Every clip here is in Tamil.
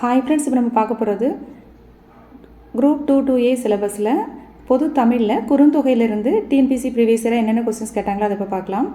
ஹாய் ஃப்ரெண்ட்ஸ், இப்போ நம்ம பார்க்க போகிறது குரூப் 2A சிலபஸில் பொது தமிழில் குறுந்தொகையிலிருந்து டிஎன்பிசி ப்ரீவியஸ் இயராக என்னென்ன கொஸ்டின்ஸ் கேட்டாங்களோ அதை இப்போ பார்க்கலாம்.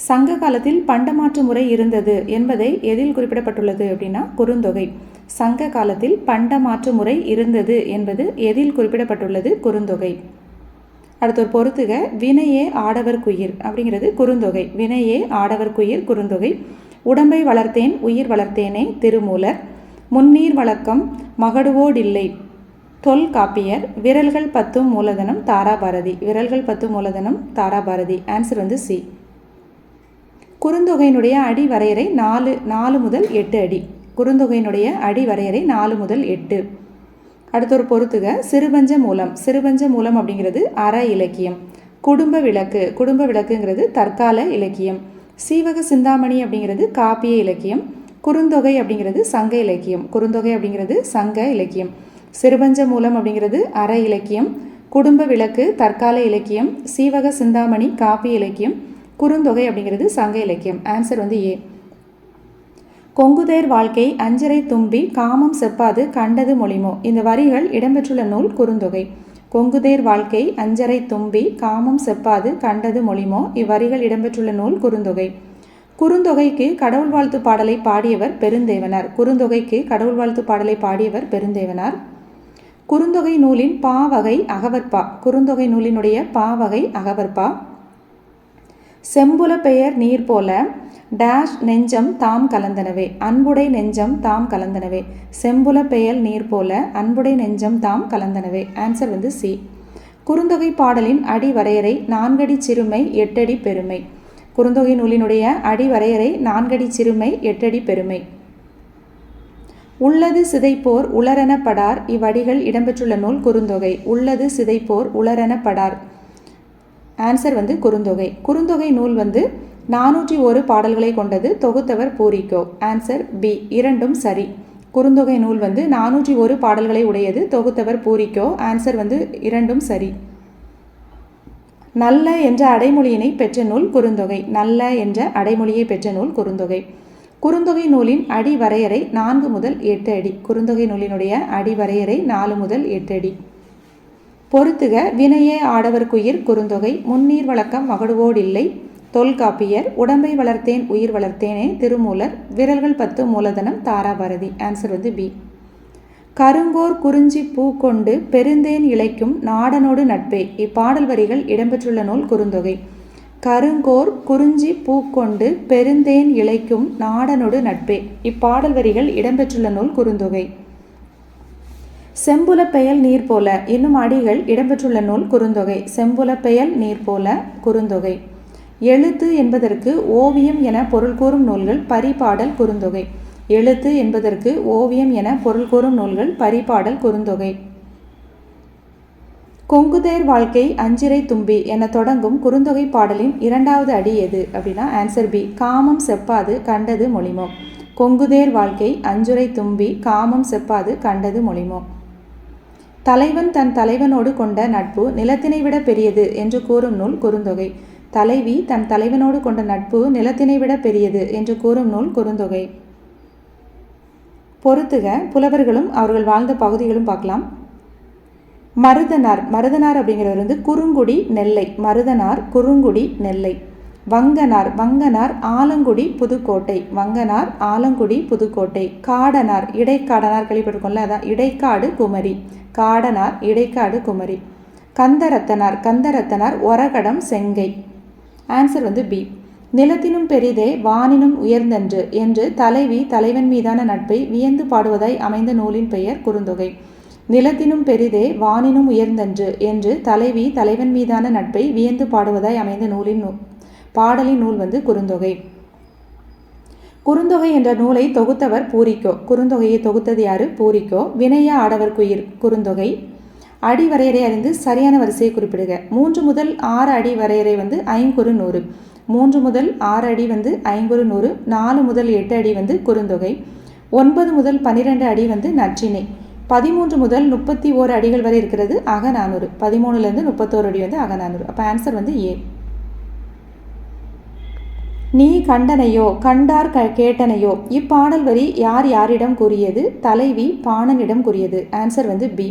சங்க காலத்தில் பண்டமாற்று முறை இருந்தது என்பதை எதில் குறிப்பிடப்பட்டுள்ளது அப்படின்னா குறுந்தொகை. சங்க காலத்தில் பண்டமாற்று முறை இருந்தது என்பது எதில் குறிப்பிடப்பட்டுள்ளது குறுந்தொகை. அடுத்த ஒரு பொறுத்துக வினையே ஆடவர் குயிர் அப்படிங்கிறது குறுந்தொகை. வினையே ஆடவர் குயிர் குறுந்தொகை. உடம்பை வளர்த்தேன் உயிர் வளர்த்தேனே திருமூலர். முன்னீர் வழக்கம் மகடுவோடில்லை தொல்காப்பியர். விரல்கள் 10 மூலதனம் தாராபாரதி. விரல்கள் 10 மூலதனம் தாராபாரதி. Answer C. குறுந்தொகையினுடைய அடி வரையறை 4 முதல் 8 அடி. குறுந்தொகையினுடைய அடி வரையறை 4 முதல் 8. அடுத்த ஒரு பொறுத்துக சிறுபஞ்ச மூலம். சிறுபஞ்ச மூலம் அப்படிங்கிறது அற இலக்கியம். குடும்ப விளக்கு. குடும்ப விளக்குங்கிறது தற்கால இலக்கியம். சீவக சிந்தாமணி அப்படிங்கிறது காப்பிய இலக்கியம். குறுந்தொகை அப்படிங்கிறது சங்க இலக்கியம். குறுந்தொகை அப்படிங்கிறது சங்க இலக்கியம். சிறுபஞ்ச மூலம் அப்படிங்கிறது அற இலக்கியம். குடும்ப விளக்கு தற்கால இலக்கியம். சீவக சிந்தாமணி காப்பிய இலக்கியம். குறுந்தொகை அப்படிங்கிறது சங்க இலக்கியம். Answer A. கொங்குதேர் வாழ்க்கை அஞ்சரை தும்பி காமம் செப்பாது கண்டது மொழிமோ. இந்த வரிகள் இடம்பெற்றுள்ள நூல் குறுந்தொகை. கொங்குதேர் வாழ்க்கை அஞ்சரை தும்பி காமம் செப்பாது கண்டது மொழிமோ. இவ்வரிகள் இடம்பெற்றுள்ள நூல் குறுந்தொகை. குறுந்தொகைக்கு கடவுள் வாழ்த்து பாடலை பாடியவர் பெருந்தேவனார். குறுந்தொகைக்கு கடவுள் வாழ்த்து பாடலை பாடியவர் பெருந்தேவனார். குறுந்தொகை நூலின் பாவகை அகவற்பா. குறுந்தொகை நூலினுடைய பாவகை அகவற்பா. செம்புல பெயர் நீர் போல டேஷ் நெஞ்சம் தாம் கலந்தனவே. அன்புடை நெஞ்சம் தாம் கலந்தனவே. செம்புல பெயர் நீர் போல அன்புடை நெஞ்சம் தாம் கலந்தனவே. Answer C. குறுந்தொகை பாடலின் அடி வரையறை 4 அடி சிறுமை 8 அடி பெருமை. குறுந்தொகை நூலினுடைய அடி வரையறை 4 அடி சிறுமை 8 அடி பெருமை. உள்ளது சிதைப்போர் உளரெனப்படார். இவ்வடிகள் இடம்பெற்றுள்ள நூல் குறுந்தொகை. உள்ளது சிதைப்போர் உளரெனப்படார். ஆன்சர் குறுந்தொகை. குறுந்தொகை நூல் 401 பாடல்களை கொண்டது. தொகுத்தவர் பூரிக்கோ. Answer B. இரண்டும் சரி. குறுந்தொகை நூல் 401 பாடல்களை உடையது. தொகுத்தவர் பூரிக்கோ. ஆன்சர் இரண்டும் சரி. நல்ல என்ற அடைமொழியினை பெற்ற நூல் குறுந்தொகை. நல்ல என்ற அடைமொழியை பெற்ற நூல் குறுந்தொகை. குறுந்தொகை நூலின் அடி வரையறை 4 முதல் 8 அடி. குறுந்தொகை நூலினுடைய அடி வரையறை 4 முதல் 8 அடி. பொறுத்துக வினையே ஆடவர் குயிர் குறுந்தொகை. முன்னீர் வழக்கம் மகடுவோடில்லை தொல்காப்பியர். உடம்பை வளர்த்தேன் உயிர் வளர்த்தேனே திருமூலர். விரல்கள் 10 மூலதனம் தாராபாரதி. Answer B. கருங்கோர் குறிஞ்சி பூ கொண்டு பெருந்தேன் இழைக்கும் நாடனோடு நட்பே. இப்பாடல் வரிகள் இடம்பெற்றுள்ள நூல் குறுந்தொகை. கருங்கோர் குறிஞ்சி பூ கொண்டு பெருந்தேன் இழைக்கும் நாடனோடு நட்பே. இப்பாடல் வரிகள் இடம்பெற்றுள்ள நூல் குறுந்தொகை. செம்புல பெயல் நீர் போல என்னும் அடிகள் இடம்பெற்றுள்ள நூல் குறுந்தொகை. செம்புல பெயல் நீர் போல குறுந்தொகை. எழுத்து என்பதற்கு ஓவியம் என பொருள் கூறும் நூல்கள் பரிபாடல் குறுந்தொகை. எழுத்து என்பதற்கு ஓவியம் என பொருள் கூறும் நூல்கள் பரிபாடல் குறுந்தொகை. கொங்குதேர் வாழ்க்கை அஞ்சிரை தும்பி என தொடங்கும் குறுந்தொகை பாடலின் 2வது அடி எது அப்படின்னா ஆன்சர் பி. காமம் செப்பாது கண்டது மொழிமோ. கொங்குதேர் வாழ்க்கை அஞ்சுரை தும்பி காமம் செப்பாது கண்டது மொழிமோ. தலைவன் தன் தலைவனோடு கொண்ட நட்பு நிலத்தினை விட பெரியது என்று கூறும் நூல் குறுந்தொகை. தலைவி தன் தலைவனோடு கொண்ட நட்பு நிலத்தினை விட பெரியது என்று கூறும் நூல் குறுந்தொகை. பொறுத்துக புலவர்களும் அவர்கள் வாழ்ந்த பகுதிகளும் பார்க்கலாம். மருதனார். மருதனார் அப்படிங்கிறவர் குறுங்குடி நெல்லை. மருதனார் குறுங்குடி நெல்லை. வங்கனார். வங்கனார் ஆலங்குடி புதுக்கோட்டை. வங்கனார் ஆலங்குடி புதுக்கோட்டை. காடனார். இடைக்காடனார் கேள்விப்பட்டிருக்கோம்ல, அதான் இடைக்காடு குமரி. காடனார் இடைக்காடு குமரி. கந்தரத்தனார். கந்தரத்தனார் ஒரகடம் செங்கை. Answer B. நிலத்தினும் பெரிதே வானினும் உயர்ந்தன்று என்று தலைவி தலைவன் மீதான நட்பை வியந்து பாடுவதாய் அமைந்த நூலின் பெயர் குறுந்தொகை. நிலத்தினும் பெரிதே வானினும் உயர்ந்தன்று என்று தலைவி தலைவன் மீதான நட்பை வியந்து பாடுவதாய் அமைந்த பாடலின் நூல் குறுந்தொகை. குறுந்தொகை என்ற நூலை தொகுத்தவர் பூரிக்கோ. குறுந்தொகையை தொகுத்தது யாரு? பூரிக்கோ. வினைய ஆடவர் குயிர் குறுந்தொகை. அடி வரையறை அறிந்து சரியான வரிசையை குறிப்பிடுக. 3 முதல் 6 அடி வரையறை 5 100. 3 முதல் 6 அடி 5 100. 4 முதல் 8 அடி குறுந்தொகை. 9 முதல் 12 அடி நற்றிணை. 13 முதல் 31 அடிகள் வரை இருக்கிறது அகநானூறு. 13லேருந்து 31 அடி அகநானூறு. அப்போ ஆன்சர் ஏ. நீ கண்டனையோ கண்டார் கேட்டனையோ இப்பாடல் வரி யார் யாரிடம் கூறியது? தலைவி பாணனிடம் கூறியது. ஆன்சர் வந்து பி.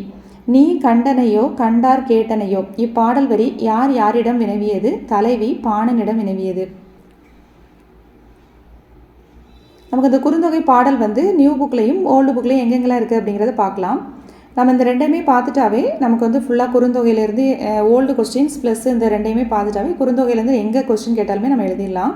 நீ கண்டனையோ கண்டார் கேட்டனையோ இப்பாடல் வரி யார் யாரிடம் வினவியது? தலைவி பாணனிடம் வினவியது. நமக்கு இந்த குறுந்தொகை பாடல் வந்து நியூ புக்லேயும் ஓல்டு புக்லேயும் எங்கெங்கெல்லாம் இருக்குது அப்படிங்கிறத பார்க்கலாம். நம்ம இந்த ரெண்டையுமே பார்த்துட்டாவே நமக்கு வந்து ஃபுல்லாக குறுந்தொகையிலேருந்து ஓல்டு கொஸ்டின்ஸ் ப்ளஸ் இந்த ரெண்டையுமே பார்த்துட்டாவே குறுந்தொகையிலேருந்து எங்கே கொஸ்டின் கேட்டாலுமே நம்ம எழுதிடலாம்.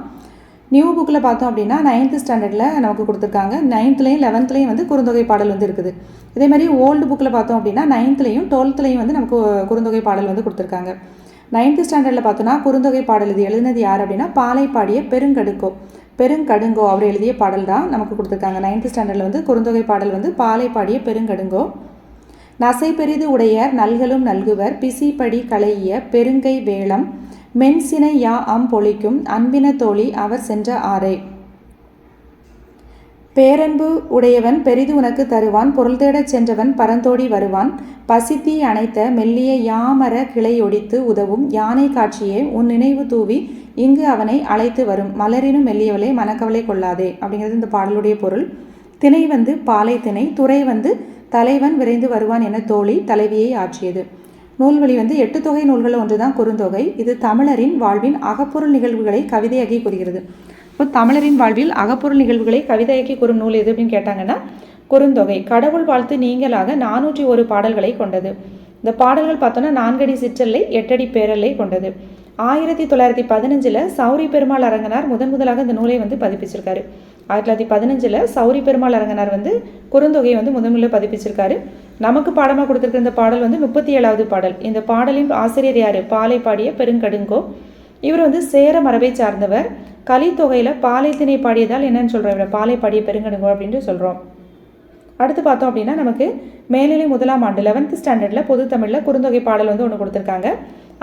நியூ புக்கில் பார்த்தோம் அப்படின்னா 9th ஸ்டாண்டர்டில் நமக்கு கொடுத்துருக்காங்க. 9thலேயும் 11thலேயும் வந்து குறுந்தொகை பாடல் வந்து இருக்குது. இதே மாதிரி ஓல்டு புக்கில் பார்த்தோம் அப்படின்னா 9thலேயும் 12thலேயும் வந்து நமக்கு குறுந்தொகை பாடல் வந்து கொடுத்துருக்காங்க. 9th ஸ்டாண்டர்டில் பார்த்தோன்னா குறுந்தொகை பாடல் இது எழுதினது யார் அப்படின்னா பாலை பாடிய பெருங்கடுங்கோ அவர் எழுதிய பாடல் தான் நமக்கு கொடுத்துருக்காங்க. 9th ஸ்டாண்டர்டில் வந்து குறுந்தொகை பாடல் வந்து பாலை பாடிய பெருங்கடுங்கோ. நசை பெரிது உடையர் நல்களும் நல்குவர் பிசிப்படி களைய பெருங்கை வேளம் மென்சினை யா பொழிக்கும் அன்பின தோழி அவர் சென்ற ஆரை. பேரன்பு உடையவன் பெரிது உனக்கு தருவான் பொருள் தேடச் சென்றவன் பரந்தோடி வருவான் பசித்தீ அணைத்த மெல்லிய யாமர கிளையொடித்து உதவும் யானை காட்சியே உன் நினைவு தூவி இங்கு அவனை அழைத்து வரும் மலரினும் மெல்லியவளே மனக்கவலை கொள்ளாதே அப்படிங்கிறது இந்த பாடலுடைய பொருள். திணை வந்து பாலை திணை, துறை வந்து தலைவன் விரைந்து வருவான் என தோழி தலைவியை ஆற்றியது. நூல்வழி வந்து 8 தொகை நூல்கள் ஒன்று தான் குறுந்தொகை. இது தமிழரின் வாழ்வின் அகப்பொருள் நிகழ்வுகளை கவிதையாக்கி கூறுகிறது. இப்போ தமிழரின் வாழ்வில் அகப்பொருள் நிகழ்வுகளை கவிதையாக்கி கூறும் நூல் எது அப்படின்னு கேட்டாங்கன்னா குறுந்தொகை. கடவுள் வாழ்த்து நீங்களாக 401 பாடல்களை கொண்டது. இந்த பாடல்கள் பார்த்தோன்னா 4 அடி சிற்றல்லை 8 அடி பேரல்லை கொண்டது. 1915 சௌரி பெருமாள் அரங்கனார் முதலாக இந்த நூலை வந்து பதிப்பிச்சிருக்காரு. 1915 சௌரி பெருமாள் அரங்கனார் வந்து குறுந்தொகையை வந்து முதலில் பதிப்பிச்சிருக்காரு. நமக்கு பாடமாக கொடுத்துருக்க இந்த பாடல் வந்து 37வது பாடல். இந்த பாடலின் ஆசிரியர் யார்? பாலை பாடிய பெருங்கடுங்கோ. இவர் வந்து சேர மரபை சார்ந்தவர். கலித்தொகையில் பாலை திணை பாடியதால் என்னன்னு சொல்கிறோம்? இவரை பாலை பாடிய பெருங்கடுங்கோ அப்படின்ட்டு சொல்கிறோம். அடுத்து பார்த்தோம் அப்படின்னா நமக்கு மேல்நிலை 1ஆம் ஆண்டு 11th ஸ்டாண்டர்டில் பொது தமிழில் குறுந்தொகை பாடல் வந்து ஒன்று கொடுத்துருக்காங்க.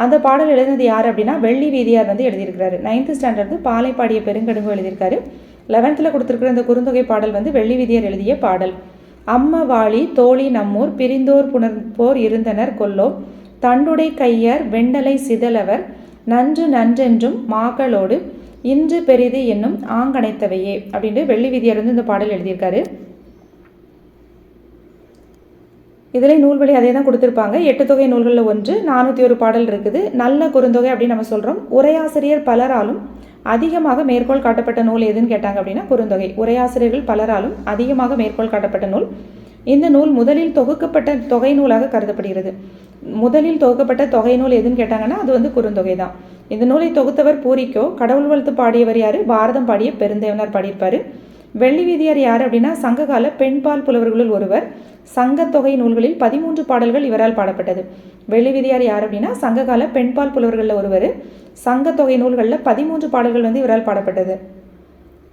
அந்த பாடல் எழுதினது யார் அப்படின்னா வெள்ளி வீதியார் வந்து எழுதியிருக்கிறாரு. 9th ஸ்டாண்டர்டு பாலை பாடிய பெருங்கடுங்கோ எழுதியிருக்காரு. 11th கொடுத்துருக்கிற இந்த குறுந்தொகை பாடல் வந்து வெள்ளி வீதியார் எழுதிய பாடல். அம்ம வாளி தோழி நம்மூர் பிரிந்தோர் புணர்போர் இருந்தனர் கொல்லோ தண்டுடை கையர் வெண்டலை சிதலவர் நன்று நன்றென்றும் மாக்களோடு இன்று பெரிது என்னும் ஆங்கணைத்தவையே அப்படின்ட்டு வெள்ளி வீதியார் வந்து இந்த பாடல் எழுதியிருக்காரு. இதில் நூல்வழி அதே தான் கொடுத்துருப்பாங்க. 8 தொகை நூல்களில் ஒன்று 401 பாடல் இருக்குது. நல்ல குறுந்தொகை அப்படின்னு நம்ம சொல்கிறோம். உரையாசிரியர் பலராலும் அதிகமாக மேற்கோள் காட்டப்பட்ட நூல் எதுன்னு கேட்டாங்க அப்படின்னா குறுந்தொகை. உரையாசிரியர்கள் பலராலும் அதிகமாக மேற்கோள் காட்டப்பட்ட நூல். இந்த நூல் முதலில் தொகுக்கப்பட்ட தொகை நூலாக கருதப்படுகிறது. முதலில் தொகுக்கப்பட்ட தொகை நூல் எதுன்னு கேட்டாங்கன்னா அது வந்து குறுந்தொகை தான். இந்த நூலை தொகுத்தவர் பூரிக்கோ. கடவுள் வாழ்த்து பாடியவர் யார்? பாரதம் பாடிய பெருந்தேவனார் பாடியிருப்பார். வெள்ளி வீதியார் யார் அப்படின்னா சங்ககால பெண்பால் புலவர்களுள் ஒருவர். சங்கத்தொகை நூல்களில் 13 பாடல்கள் இவரால் பாடப்பட்டது. வெள்ளி வீதியார் யார் அப்படின்னா சங்ககால பெண்பால் புலவர்களில் ஒருவர். சங்கத்தொகை நூல்களில் 13 பாடல்கள் வந்து இவரால் பாடப்பட்டது.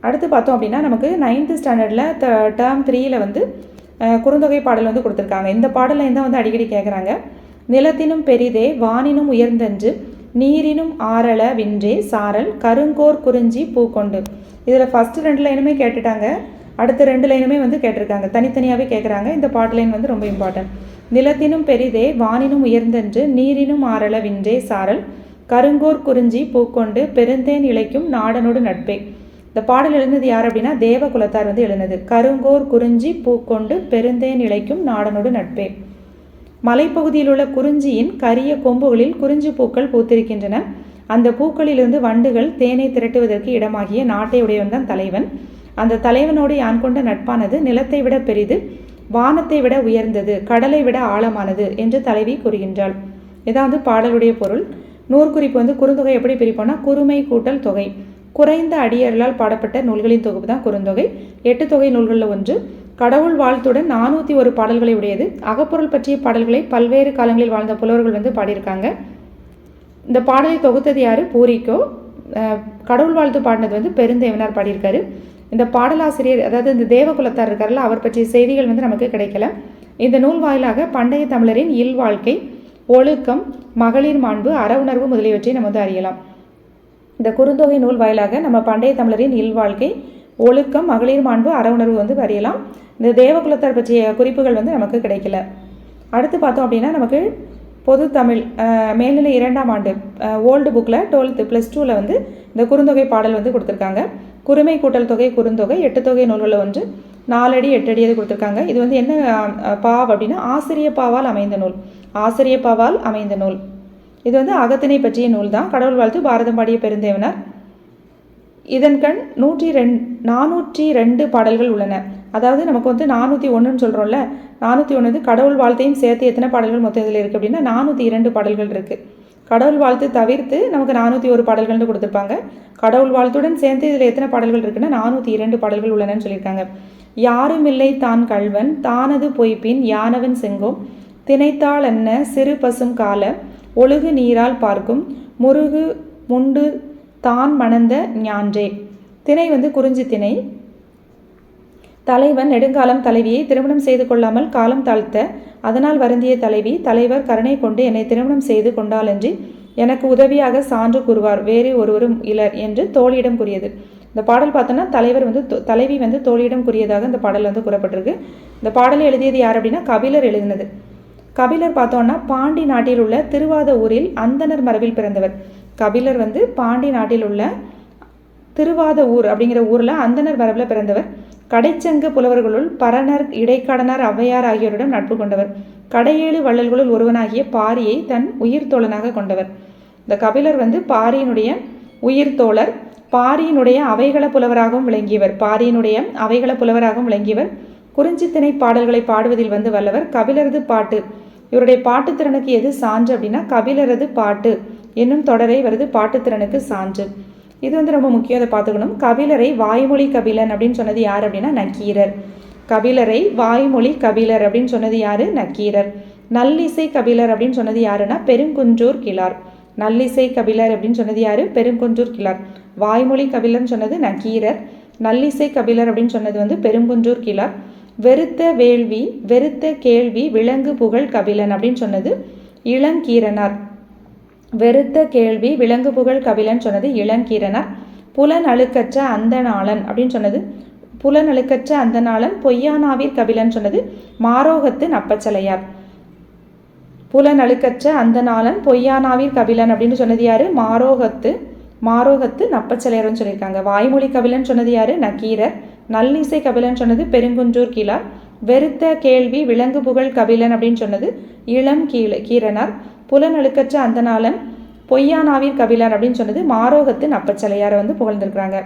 அடுத்து பார்த்தோம் அப்படின்னா நமக்கு 9th ஸ்டாண்டர்டில் டேர்ம் 3ல் வந்து குறுந்தொகை பாடல் வந்து கொடுத்துருக்காங்க. இந்த பாடலை தான் வந்து அடிக்கடி கேட்குறாங்க. நிலத்தினும் பெரிதே வானினும் உயர்ந்தன்று நீரினும் ஆரள வின்றே சாரல் கருங்கோர் குறிஞ்சி பூக்கொண்டு. இதில் ஃபஸ்ட்டு 2 லைனுமே கேட்டுட்டாங்க. அடுத்த 2 லைனுமே வந்து கேட்டிருக்காங்க. தனித்தனியாகவே கேட்குறாங்க. இந்த பாட்டு லைன் வந்து ரொம்ப இம்பார்ட்டன்ட். நிலத்தினும் பெரிதே வானினும் உயர்ந்தன்று நீரினும் ஆரள வின்றே சாரல் கருங்கோர் குறிஞ்சி பூக்கொண்டு பெருந்தேன் இழைக்கும் நாடனோடு நட்பே. இந்த பாடல் எழுந்தது யார் அப்படின்னா தேவகுலத்தார் வந்து எழுந்தது. கருங்கோர் குறிஞ்சி பூக்கொண்டு பெருந்தேன் இழைக்கும் நாடனோடு நட்பே. மலைப்பகுதியில் உள்ள குறிஞ்சியின் கரிய கொம்புகளில் குறிஞ்சி பூக்கள் பூத்திருக்கின்றன. அந்த பூக்களிலிருந்து வண்டுகள் தேனை திரட்டுவதற்கு இடமாகிய நாட்டை உடையவன் தான் தலைவன். அந்த தலைவனோடு யான் கொண்ட நட்பானது நிலத்தை விட பெரிது, வானத்தை விட உயர்ந்தது, கடலை விட ஆழமானது என்று தலைவி கூறுகின்றாள். இதான் வந்து பாடலுடைய பொருள். நூற்குறிப்பு வந்து குறுந்தொகை எப்படி பிரிப்போம்னா குறுமை கூட்டல் தொகை. குறைந்த அடியர்களால் பாடப்பட்ட நூல்களின் தொகுப்பு தான் குறுந்தொகை. 8 தொகை நூல்களில் ஒன்று. கடவுள் வாழ்த்துடன் 401 பாடல்களை உடையது. அகப்பொருள் பற்றிய பாடல்களை பல்வேறு காலங்களில் வாழ்ந்த புலவர்கள் வந்து பாடியிருக்காங்க. இந்த பாடலை தொகுத்தது யார்? பூரிக்கோ. கடவுள் வாழ்த்து பாடினது வந்து பெருந்தேவனார் பாடியிருக்காரு. இந்த பாடலாசிரியர் அதாவது இந்த தேவகுலத்தார் இருக்கார்ல அவர் பற்றிய செய்திகள் வந்து நமக்கு கிடைக்கல. இந்த நூல் வாயிலாக பண்டைய தமிழரின் இல்வாழ்க்கை, ஒழுக்கம், மகளிர் மாண்பு, அறவுணர்வு முதலியவற்றை நம்ம வந்து அறியலாம். இந்த குறுந்தொகை நூல் வாயிலாக நம்ம பண்டைய தமிழரின் இல்வாழ்க்கை, ஒழுக்கம், மகளிர் மாண்பு, அறவுணர்வு வந்து அறியலாம். இந்த தேவகுலத்தார் பற்றிய குறிப்புகள் வந்து நமக்கு கிடைக்கல. அடுத்து பார்த்தோம் அப்படின்னா நமக்கு பொது தமிழ் மேல்நிலை 2ஆம் ஆண்டு ஓல்டு புக்கில் 12th +2ல் வந்து இந்த குறுந்தொகை பாடல் வந்து கொடுத்துருக்காங்க. குறுமை கூட்டல் தொகை குறுந்தொகை 8 தொகை நூல்களில் ஒன்று 4 அடி 8 அடி கொடுத்துருக்காங்க. இது வந்து என்ன பாவ் அப்படின்னா ஆசிரியப்பாவால் அமைந்த நூல். ஆசிரியப்பாவால் அமைந்த நூல். இது வந்து அகத்திணை பற்றிய நூல் தான். கடவுள் வாழ்த்து பாரதம் பாடிய பெருந்தேவனார். இதன் கண் 402 பாடல்கள் உள்ளன. அதாவது நமக்கு வந்து 401ன்னு சொல்கிறோம்ல, 401 கடவுள் வாழ்த்தையும் சேர்த்து எத்தனை பாடல்கள் மொத்தம் இதில் இருக்குது அப்படின்னா 402 பாடல்கள் இருக்குது. கடவுள் வாழ்த்து தவிர்த்து நமக்கு 401 பாடல்கள்னு கொடுத்துருப்பாங்க. கடவுள் வாழ்த்துடன் சேர்த்து இதில் எத்தனை பாடல்கள் இருக்குன்னா 402 பாடல்கள் உள்ளனன்னு சொல்லியிருக்காங்க. யாரும் இல்லை தான் கள்வன் தானது பொய்ப்பின் யானவன் செங்கோம் திணைத்தாள் என்ன சிறு பசும் கால ஒழுகு நீரால் பார்க்கும் முருகு முண்டு தான் மணந்த ஞான்றே. திணை வந்து குறிஞ்சி திணை. தலைவன் நெடுங்காலம் தலைவியை திருமணம் செய்து கொள்ளாமல் காலம் தாழ்த்த அதனால் வருந்திய தலைவி தலைவர் கருணை கொண்டு என்னை திருமணம் செய்து கொண்டாலன்றி எனக்கு உதவியாக சான்று கூறுவார் வேறு ஒருவரும் இலர் என்று தோழியிடம் கூறியது. இந்த பாடல் பார்த்தோன்னா தலைவி வந்து தோழியிடம் கூறியதாக இந்த பாடல் வந்து கூறப்பட்டிருக்கு. இந்த பாடலை எழுதியது யார் அப்படின்னா கபிலர் எழுதினது. கபிலர் பார்த்தோன்னா பாண்டி நாட்டில் உள்ள திருவாத ஊரில் அந்தனர் மரபில் பிறந்தவர். கபிலர் வந்து பாண்டி நாட்டில் உள்ள திருவாத ஊர் அப்படிங்கிற ஊரில் அந்தனர் மரபில் பிறந்தவர். கடைச்சங்க புலவர்களுள் பரணர் இடைக்கடனார் ஔவையார் ஆகியோரிடம் நட்பு கொண்டவர். கடையேழு வள்ளல்களுள் ஒருவனாகிய பாரியை தன் உயிர் தோழனாக கொண்டவர். இந்த கபிலர் வந்து பாரியினுடைய உயிர் தோழர். பாரியினுடைய அவைகள புலவராகவும் விளங்கியவர். குறிஞ்சித்திணை பாடல்களை பாடுவதில் வந்து வல்லவர். கபிலரது பாட்டு இவருடைய பாட்டுத்திறனுக்கு எது சான்று அப்படின்னா கபிலரது பாட்டு என்னும் தொடரை வருது பாட்டுத்திறனுக்கு சான்று. இது வந்து ரொம்ப முக்கியம், அதை பார்த்துக்கணும். கபிலரை வாய்மொழி கபிலன் அப்படின்னு சொன்னது யார் அப்படின்னா நக்கீரர். கபிலரை வாய்மொழி கபிலர் அப்படின்னு சொன்னது யாரு? நக்கீரர். நல்லிசை கபிலர் அப்படின்னு சொன்னது யாருன்னா பெருங்குன்றூர் கிழார். நல்லிசை கபிலர் அப்படின்னு சொன்னது யாரு? பெருங்குன்றூர் கிழார். வாய்மொழி கபிலர்னு சொன்னது நக்கீரர். நல்லிசை கபிலர் அப்படின்னு சொன்னது வந்து பெருங்குன்றூர் கிழார். வெறுத்த கேள்வி விலங்கு புகழ் கபிலன் அப்படின்னு சொன்னது இளங்கீரனார். வெறுத்த கேள்வி விலங்கு புகழ் கபிலன் சொன்னது இளங்கீரனார். புலனழுக்கற்ற அந்தநாளன் அப்படின்னு சொன்னது புலனழுக்கற்ற அந்தநாளன். பொய்யானாவீர் கபிலன் சொன்னது மாரோகத்து நப்பச்சலையார். புலனழுக்கற்ற அந்தநாளன் பொய்யானாவீர் கபிலன் அப்படின்னு சொன்னது யாரு? மாரோகத்து நப்பச்சலையார்னு சொல்லியிருக்காங்க. வாய்மொழி கபிலன் சொன்னது யாரு? நக்கீரர். நல்லிசை கபிலன் சொன்னது பெருங்குன்றூர் கிழார். வெறுத்த கேள்வி விலங்கு புகழ் கபிலன் அப்படின்னு சொன்னது கீரனார். புலனழுக்கற்ற அந்தநாளன் பொய்யானாவீர் கபிலன் அப்படின்னு சொன்னது மாரோகத்து நப்பச்சலையாரை வந்து புகழ்ந்திருக்கிறாங்க.